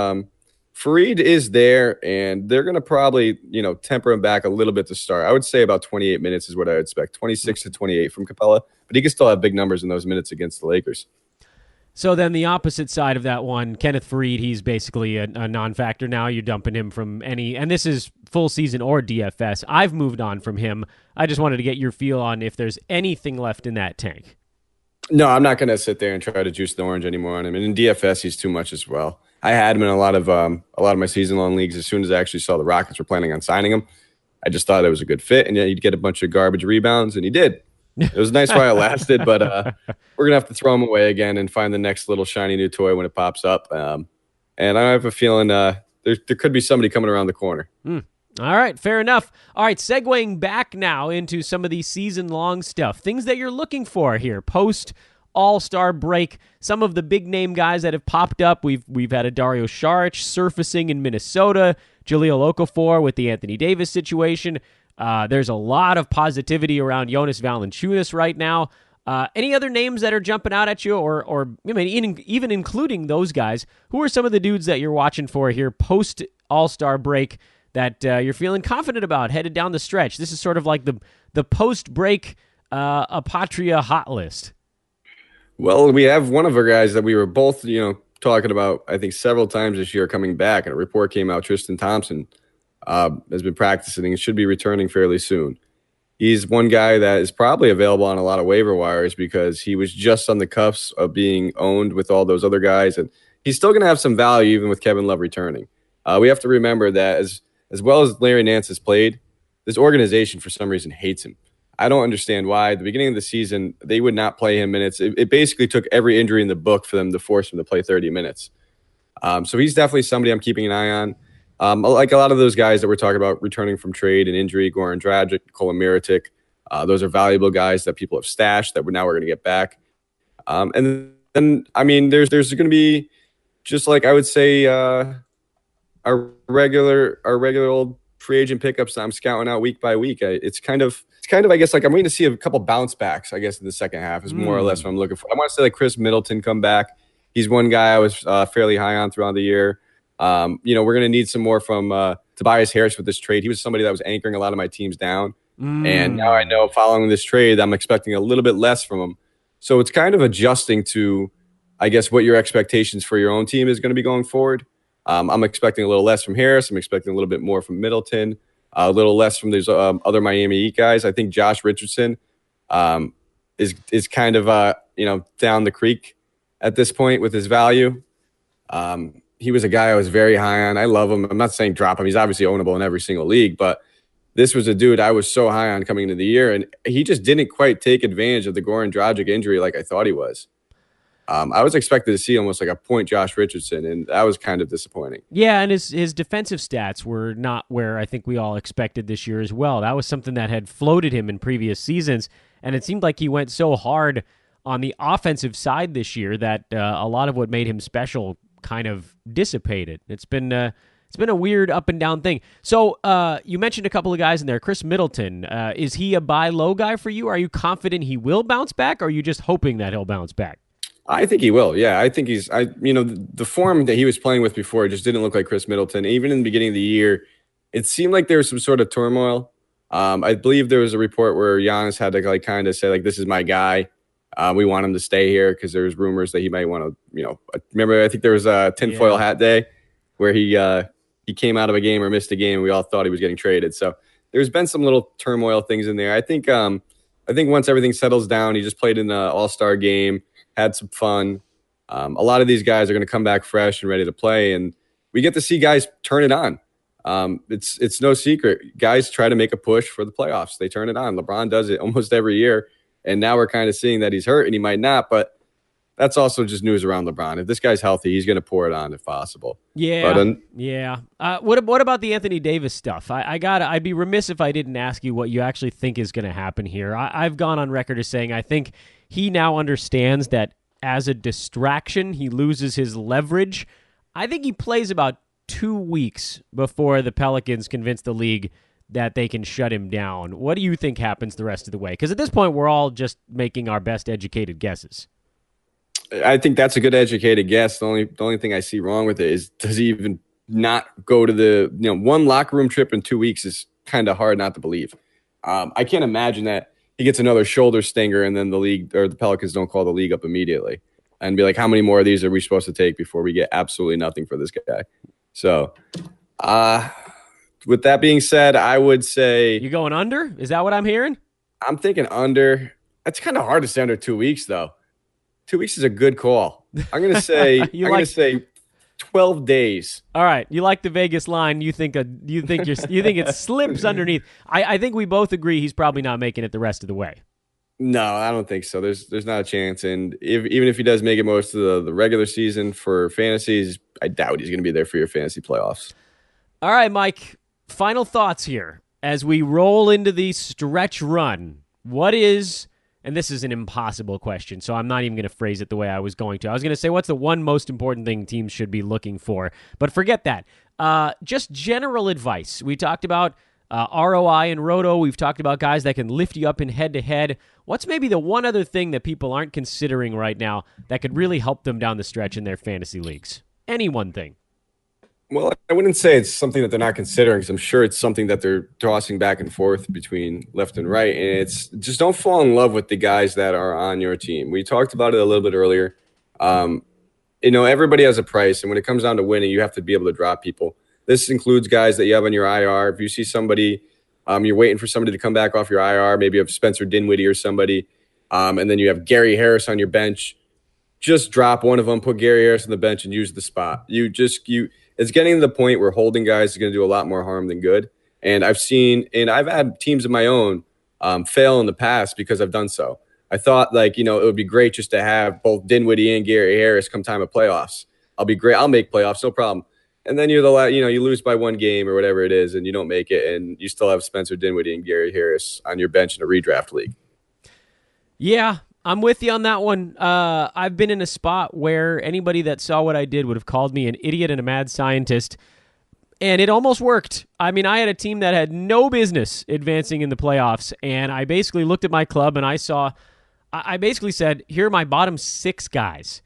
Fareed is there, and they're going to probably, temper him back a little bit to start. I would say about 28 minutes is what I would expect, 26 to 28 from Capella, but he can still have big numbers in those minutes against the Lakers. So then the opposite side of that one, Kenneth Faried, he's basically a non-factor now. You're dumping him from any, and this is full season or DFS. I've moved on from him. I just wanted to get your feel on if there's anything left in that tank. No, I'm not going to sit there and try to juice the orange anymore on him. And in DFS, he's too much as well. I had him in a lot of my season-long leagues. As soon as I actually saw the Rockets were planning on signing him, I just thought it was a good fit, and he'd get a bunch of garbage rebounds, and he did. It was nice while it lasted, but we're going to have to throw him away again and find the next little shiny new toy when it pops up. And I have a feeling there could be somebody coming around the corner. All right, fair enough. All right, segueing back now into some of the season-long stuff, things that you're looking for here post All-Star break. Some of the big-name guys that have popped up. We've had a Dario Saric surfacing in Minnesota, Jahlil Okafor with the Anthony Davis situation. There's a lot of positivity around Jonas Valanciunas right now. Any other names that are jumping out at you, or I mean, even including those guys? Who are some of the dudes that you're watching for here post All-Star break that you're feeling confident about headed down the stretch? This is sort of like the post-break Apotria hot list. Well, we have one of our guys that we were both, talking about, I think, several times this year coming back, and a report came out, Tristan Thompson. Has been practicing and should be returning fairly soon. He's one guy that is probably available on a lot of waiver wires because he was just on the cuffs of being owned with all those other guys, and he's still going to have some value even with Kevin Love returning. We have to remember that as well as Larry Nance has played, this organization for some reason hates him. I don't understand why. At the beginning of the season, they would not play him minutes. It basically took every injury in the book for them to force him to play 30 minutes. So he's definitely somebody I'm keeping an eye on. Like a lot of those guys that we're talking about returning from trade and injury, Goran Dragic, Nikola Mirotic, those are valuable guys that people have stashed that now we're going to get back. And then, I mean, there's going to be just like I would say our regular old free agent pickups that I'm scouting out week by week. It's kind of I guess like I'm waiting to see a couple bounce backs. I guess in the second half is more or less what I'm looking for. I want to say like Chris Middleton come back. He's one guy I was fairly high on throughout the year. We're going to need some more from Tobias Harris with this trade. He was somebody that was anchoring a lot of my teams down. And now I know following this trade, I'm expecting a little bit less from him. So it's kind of adjusting to, I guess, what your expectations for your own team is going to be going forward. I'm expecting a little less from Harris. I'm expecting a little bit more from Middleton, a little less from these other Miami Heat guys. I think Josh Richardson is kind of, down the creek at this point with his value. He was a guy I was very high on. I love him. I'm not saying drop him. He's obviously ownable in every single league, but this was a dude I was so high on coming into the year, and he just didn't quite take advantage of the Goran Dragic injury like I thought he was. I was expected to see almost like a point Josh Richardson, and that was kind of disappointing. Yeah, and his defensive stats were not where I think we all expected this year as well. That was something that had floated him in previous seasons, and it seemed like he went so hard on the offensive side this year that a lot of what made him special kind of dissipated. It's been a weird up and down thing. So you mentioned a couple of guys in there. Chris Middleton, is he a buy low guy for you? Are you confident he will bounce back, or are you just hoping that he'll bounce back? I think he will. Yeah, I think the form that he was playing with before just didn't look like Chris Middleton. Even in the beginning of the year, it seemed like there was some sort of turmoil. I believe there was a report where Giannis had to kind of say this is my guy. We want him to stay here because there's rumors that he might want to, remember, I think there was a tinfoil hat day where he came out of a game or missed a game and we all thought he was getting traded. So there's been some little turmoil things in there. I think once everything settles down, he just played in the All-Star game, had some fun. A lot of these guys are going to come back fresh and ready to play, and we get to see guys turn it on. It's no secret. Guys try to make a push for the playoffs. They turn it on. LeBron does it almost every year. And now we're kind of seeing that he's hurt and he might not, but that's also just news around LeBron. If this guy's healthy, he's going to pour it on if possible. Yeah, yeah. What about the Anthony Davis stuff? I'd be remiss if I didn't ask you what you actually think is going to happen here. I've gone on record as saying I think he now understands that as a distraction, he loses his leverage. I think he plays about 2 weeks before the Pelicans convince the league that they can shut him down. What do you think happens the rest of the way? Because at this point, we're all just making our best educated guesses. I think that's a good educated guess. The only thing I see wrong with it is, does he even not go to the one locker room trip in 2 weeks is kind of hard not to believe. I can't imagine that he gets another shoulder stinger and then the league or the Pelicans don't call the league up immediately and be like, how many more of these are we supposed to take before we get absolutely nothing for this guy? So, with that being said, I would say you going under? Is that what I'm hearing? I'm thinking under. It's kind of hard to say under 2 weeks, though. 2 weeks is a good call. I'm going to say going to say 12 days. All right, you like the Vegas line? You think it slips underneath? I think we both agree he's probably not making it the rest of the way. No, I don't think so. There's not a chance. And even if he does make it most of the regular season for fantasies, I doubt he's going to be there for your fantasy playoffs. All right, Mike. Final thoughts here as we roll into the stretch run. What is, and this is an impossible question, so I'm not even going to phrase it the way I was going to. I was going to say, what's the one most important thing teams should be looking for? But forget that. Just general advice. We talked about ROI and roto. We've talked about guys that can lift you up in head-to-head. What's maybe the one other thing that people aren't considering right now that could really help them down the stretch in their fantasy leagues? Any one thing. Well, I wouldn't say it's something that they're not considering, because I'm sure it's something that they're tossing back and forth between left and right. And it's just don't fall in love with the guys that are on your team. We talked about it a little bit earlier. Everybody has a price. And when it comes down to winning, you have to be able to drop people. This includes guys that you have on your IR. If you see somebody, you're waiting for somebody to come back off your IR, maybe you have Spencer Dinwiddie or somebody, and then you have Gary Harris on your bench, just drop one of them, put Gary Harris on the bench, and use the spot. It's getting to the point where holding guys is going to do a lot more harm than good. And I've had teams of my own fail in the past because I've done so. I thought it would be great just to have both Dinwiddie and Gary Harris come time of playoffs. I'll be great. I'll make playoffs, no problem. And then you lose by one game or whatever it is, and you don't make it, and you still have Spencer Dinwiddie and Gary Harris on your bench in a redraft league. Yeah, I'm with you on that one. I've been in a spot where anybody that saw what I did would have called me an idiot and a mad scientist, and it almost worked. I mean, I had a team that had no business advancing in the playoffs, and I basically looked at my club and I basically said, here are my bottom 6 guys.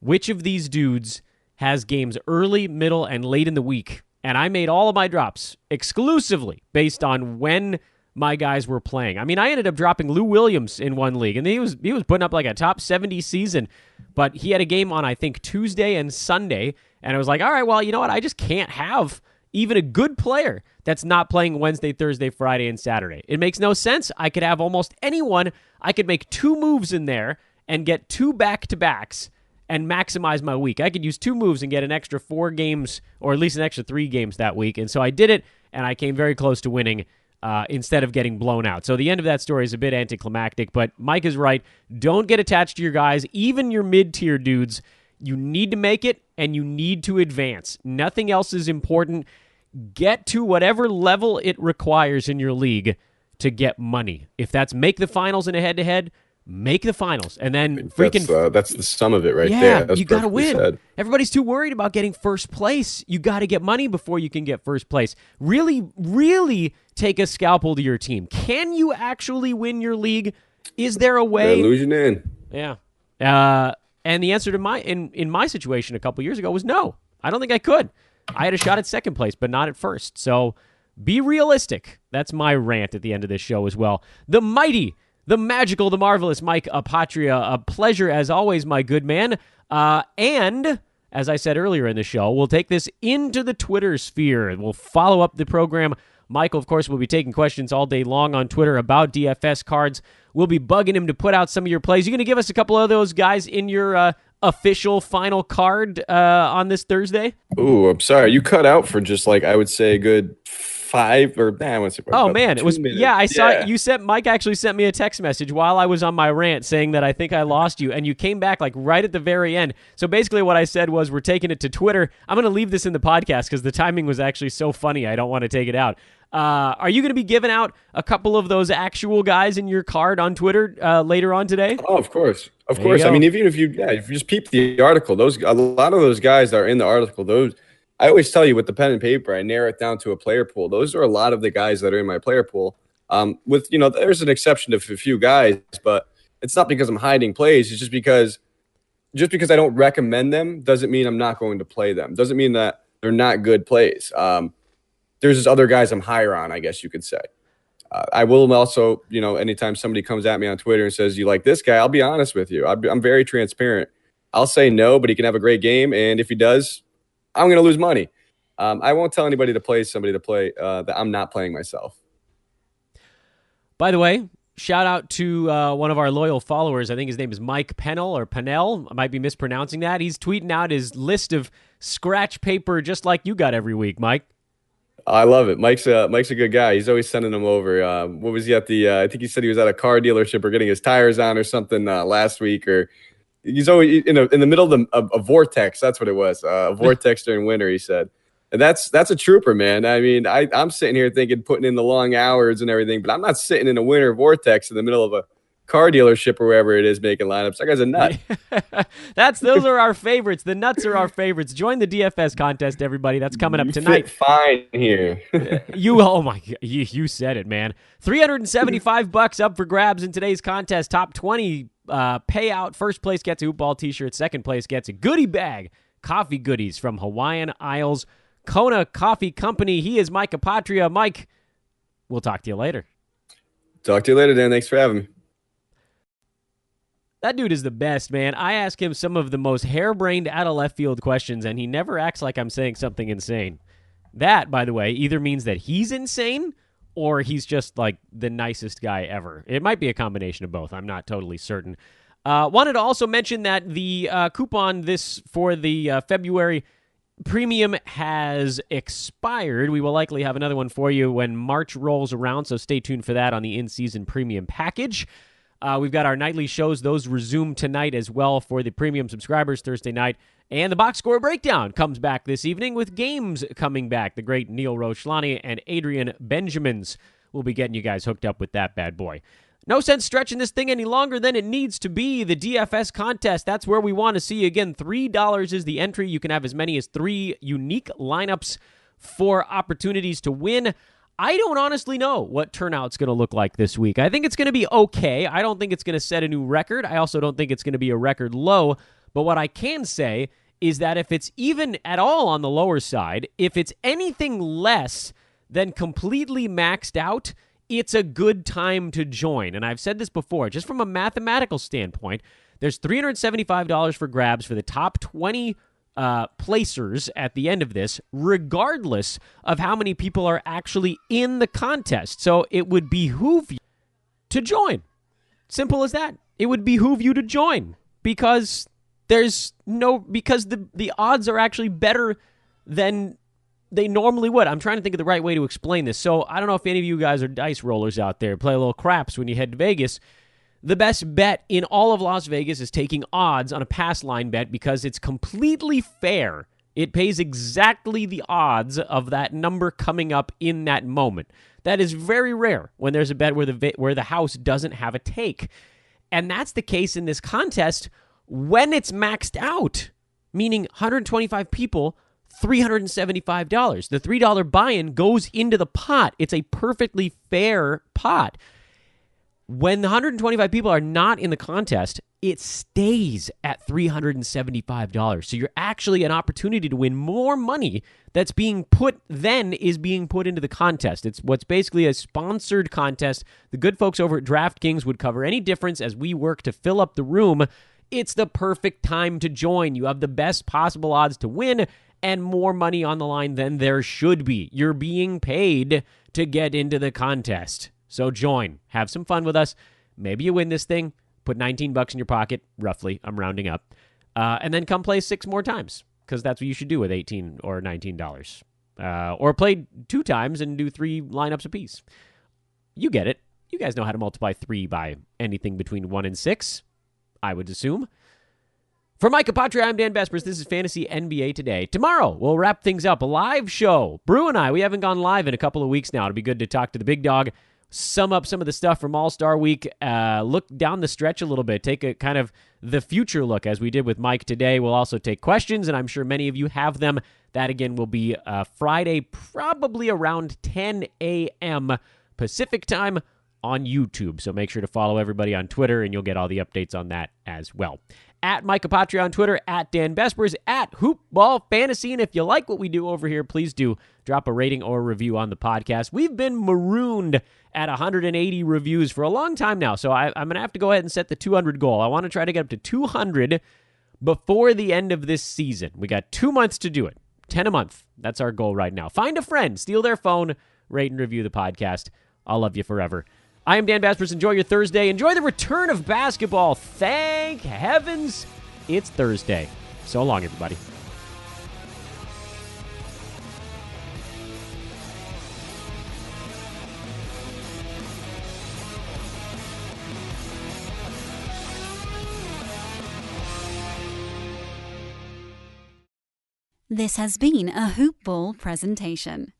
Which of these dudes has games early, middle, and late in the week? And I made all of my drops exclusively based on when my guys were playing. I mean, I ended up dropping Lou Williams in one league, and he was putting up like a top 70 season, but he had a game on, I think, Tuesday and Sunday, and I was like, all right, well, you know what? I just can't have even a good player that's not playing Wednesday, Thursday, Friday, and Saturday. It makes no sense. I could have almost anyone. I could make 2 moves in there and get 2 back-to-backs and maximize my week. I could use 2 moves and get an extra 4 games, or at least an extra 3 games that week, and so I did it, and I came very close to winning instead of getting blown out. So the end of that story is a bit anticlimactic, but Mike is right. Don't get attached to your guys, even your mid-tier dudes. You need to make it, and you need to advance. Nothing else is important. Get to whatever level it requires in your league to get money. If that's make the finals in a head-to-head, make the finals, and then freaking that's the sum of it right there. Yeah, that's you gotta win. Said. Everybody's too worried about getting first place. You got to get money before you can get first place. Really, really take a scalpel to your team. Can you actually win your league? Is there a way? Illusion in. Yeah. And the answer to in my situation a couple years ago was no. I don't think I could. I had a shot at second place, but not at first. So be realistic. That's my rant at the end of this show as well. The mighty, the magical, the marvelous Mike Apotria. A pleasure as always, my good man. And as I said earlier in the show, we'll take this into the Twitter sphere. We'll follow up the program. Michael, of course, will be taking questions all day long on Twitter about DFS cards. We'll be bugging him to put out some of your plays. You going to give us a couple of those guys in your official final card on this Thursday? Ooh, I'm sorry. You cut out for just I would say a good 5 or I want to say. Oh man, it was minutes. Yeah, I saw it. You sent Mike actually sent me a text message while I was on my rant saying that I think I lost you, and you came back right at the very end. So basically, what I said was we're taking it to Twitter. I'm going to leave this in the podcast because the timing was actually so funny. I don't want to take it out. Are you going to be giving out a couple of those actual guys in your card on Twitter later on today? Oh, of course. Of course. I mean, even if you just peep the article, a lot of those guys that are in the article, I always tell you with the pen and paper, I narrow it down to a player pool. Those are a lot of the guys that are in my player pool. There's an exception to a few guys, but it's not because I'm hiding plays. It's just because I don't recommend them doesn't mean I'm not going to play them. Doesn't mean that they're not good plays. There's just other guys I'm higher on, I guess you could say. I will also, anytime somebody comes at me on Twitter and says, you like this guy, I'll be honest with you. I'm very transparent. I'll say no, but he can have a great game. And if he does, I'm going to lose money. I won't tell anybody to play somebody to play that I'm not playing myself. By the way, shout out to one of our loyal followers. I think his name is Mike Pennell or Pennell. I might be mispronouncing that. He's tweeting out his list of scratch paper just like you got every week, Mike. I love it. Mike's a good guy. He's always sending them over. What was he at I think he said he was at a car dealership or getting his tires on or something last week. Or he's always in the middle of a vortex. That's what it was. A vortex during winter, he said. And that's a trooper, man. I mean, I'm sitting here thinking putting in the long hours and everything, but I'm not sitting in a winter vortex in the middle of a car dealership or wherever it is making lineups. That guy's a nut. Those are our favorites. The nuts are our favorites. Join the DFS contest, everybody. That's coming up tonight. Fit fine here. You said it, man. $375 up for grabs in today's contest. Top 20 payout. First place gets a hoop ball t-shirt. Second place gets a goodie bag. Coffee goodies from Hawaiian Isles Kona Coffee Company. He is Mike Apotria. Mike, we'll talk to you later. Talk to you later, Dan. Thanks for having me. That dude is the best, man. I ask him some of the most harebrained, out-of-left-field questions, and he never acts like I'm saying something insane. That, by the way, either means that he's insane or he's just, like, the nicest guy ever. It might be a combination of both. I'm not totally certain. Wanted to also mention that the coupon for the February premium has expired. We will likely have another one for you when March rolls around, so stay tuned for that on the in-season premium package. We've got our nightly shows. Those resume tonight as well for the premium subscribers Thursday night. And the box score breakdown comes back this evening with games coming back. The great Neil Rochlani and Adrian Benjamins will be getting you guys hooked up with that bad boy. No sense stretching this thing any longer than it needs to be. The DFS contest, that's where we want to see you. Again, $3 is the entry. You can have as many as 3 unique lineups for opportunities to win. I don't honestly know what turnout's going to look like this week. I think it's going to be okay. I don't think it's going to set a new record. I also don't think it's going to be a record low. But what I can say is that if it's even at all on the lower side, if it's anything less than completely maxed out, it's a good time to join. And I've said this before, just from a mathematical standpoint, there's $375 for grabs for the top 20 placers at the end of this, regardless of how many people are actually in the contest. So it would behoove you to join. Simple as that. It would behoove you to join because the odds are actually better than they normally would. I'm trying to think of the right way to explain this. So I don't know if any of you guys are dice rollers out there, play a little craps when you head to Vegas. The best bet in all of Las Vegas is taking odds on a pass line bet because it's completely fair. It pays exactly the odds of that number coming up in that moment. That is very rare when there's a bet where the house doesn't have a take. And that's the case in this contest when it's maxed out, meaning 125 people, $375. The $3 buy-in goes into the pot. It's a perfectly fair pot. When the 125 people are not in the contest, it stays at $375. So you're actually an opportunity to win more money that's being put into the contest. It's what's basically a sponsored contest. The good folks over at DraftKings would cover any difference as we work to fill up the room. It's the perfect time to join. You have the best possible odds to win and more money on the line than there should be. You're being paid to get into the contest. So join. Have some fun with us. Maybe you win this thing. Put $19 in your pocket, roughly. I'm rounding up. And then come play 6 more times, because that's what you should do with $18 or $19. Or play 2 times and do 3 lineups apiece. You get it. You guys know how to multiply 3 by anything between 1 and 6, I would assume. For Mike Apotria, I'm Dan Besbris. This is Fantasy NBA Today. Tomorrow, we'll wrap things up. A live show. Brew and I, we haven't gone live in a couple of weeks now. It'll be good to talk to the big dog, sum up some of the stuff from All-Star Week, look down the stretch a little bit, take a kind of the future look as we did with Mike today. We'll also take questions, and I'm sure many of you have them. That, again, will be Friday, probably around 10 a.m. Pacific time on YouTube. So make sure to follow everybody on Twitter, and you'll get all the updates on that as well. at Mike Apotria on Twitter, at Dan Besbris, at Hoopball Fantasy. And if you like what we do over here, please do drop a rating or a review on the podcast. We've been marooned at 180 reviews for a long time now, so I'm going to have to go ahead and set the 200 goal. I want to try to get up to 200 before the end of this season. We got 2 months to do it. 10 a month. That's our goal right now. Find a friend, steal their phone, rate and review the podcast. I'll love you forever. I am Dan Besbris. Enjoy your Thursday. Enjoy the return of basketball. Thank heavens it's Thursday. So long, everybody. This has been a Hoop Ball presentation.